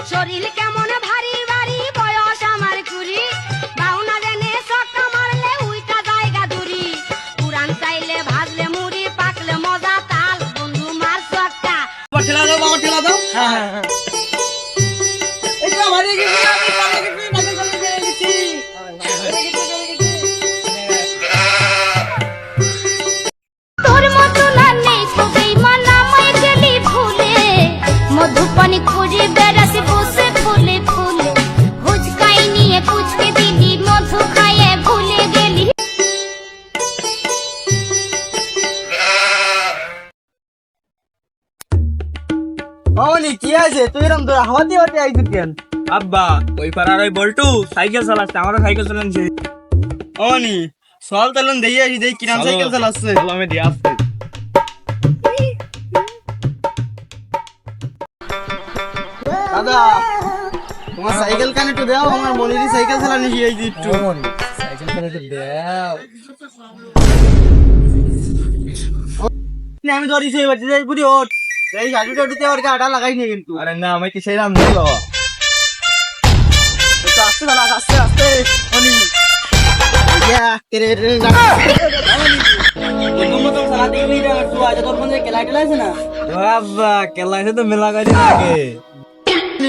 শরীর কেমন ভারী ভারী বয়স আমার কুড়ি বাউনা দেনে সক্কা মারলে উইটা জায়গা দূরি পুরান চাইলে ভাজলে মুড়ি পাকলে মজা তাল বন্ধু মার সক্কা ঠেলা দাও বাবা ঠেলা দাও এটা মারি গেছি আমি পালে গেছি নাকে গলে গেছি তোর মতো না নেই খুবই মনা মাই গেলি ফুলে মধুপানি খুঁজে বেড়াতে বসে ফুলে ফুলে হুজকাই নিয়ে পুচকে দিলি মধু খাইয়ে ভুলে গেলি মামনি কি আছে তুই এরকম তোর হাওয়া দিয়ে হাতে আইছিস কেন আব্বা ওই পাড়ার ওই বল্টু সাইকেল চালাচ্ছে আমারও সাইকেল চালাচ্ছে মামনি সল তালন দেই আসি দেই কিরাম সাইকেল চালাচ্ছে আমি দিয়ে আসছি দাদা তোমার সাইকেল কানে একটু দাও আমার মনিরই সাইকেল চালানো শিখাইছি একটু সাইকেল কানে একটু দাও আমি ধরি সেই বাচ্চা যাই বুড়ি ওঠ এই গাড়িটা উঠতে আর গাড়া লাগাই নি কিন্তু আরে না আমি কি সেই রাম দিল একটু আস্তে চালা আস্তে আস্তে মনি ইয়া তেরে রে না তুমি তো চালাতে গেলি না তুই আজ তোর মধ্যে খেলা খেলা আছে না আব্বা কেলা এসে তো মেলা গাড়ি লাগে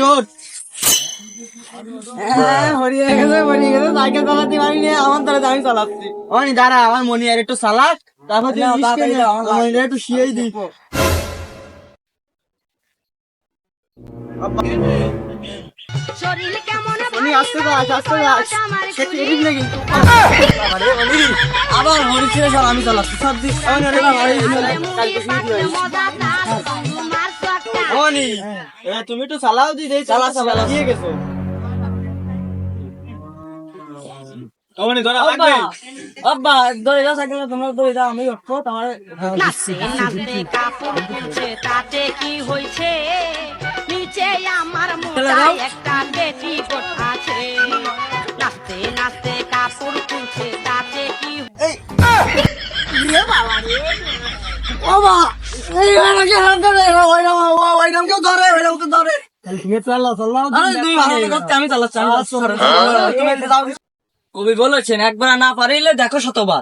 ওঠ হরিয়ে গেছে সাইকেল চালাতে পারিনি আমার দ্বারা আমি চালাচ্ছি অনি দাঁড়া আমার মনি আর একটু চালাক তারপর তুই আমার একটু শিয়েই দিই শরীর কেমন মনি আস্তে যা আস্তে যা সে এদিক না কিন্তু আরে মনি আবার হরি ছেড়ে সব আমি চালাচ্ছি সব দিক অনি অনি কালকে শুয়ে দিই মজা তাল বন্ধু মার সক্কা অনি তুমি একটু চালাও দি দেই চালা চালা দিয়ে গেছো ওনি ধরা আব্বা লাগবে আব্বা দড়ি দাও সাইকেল তোমরা দড়ি দাও আমি উঠবো তোমার নাচতে নাচতে কাপড় খুলছে তাতে কি হয়েছে নিচে আমার মোটায় একটা বেটি কোট আছে নাচতে নাচতে কাপড় খুলছে তাতে কি এই রে বাবা রে বাবা এই নাকি হাত ধরে ওই নাম কেউ ধরে ওই নাম কেউ ধরে তুমি চালাও আরে তুমি ভালো করতে আমি চালাচ্ছি আমি তুমি যাও কবি বলেছেন একবার না পারিলে দেখো শতবার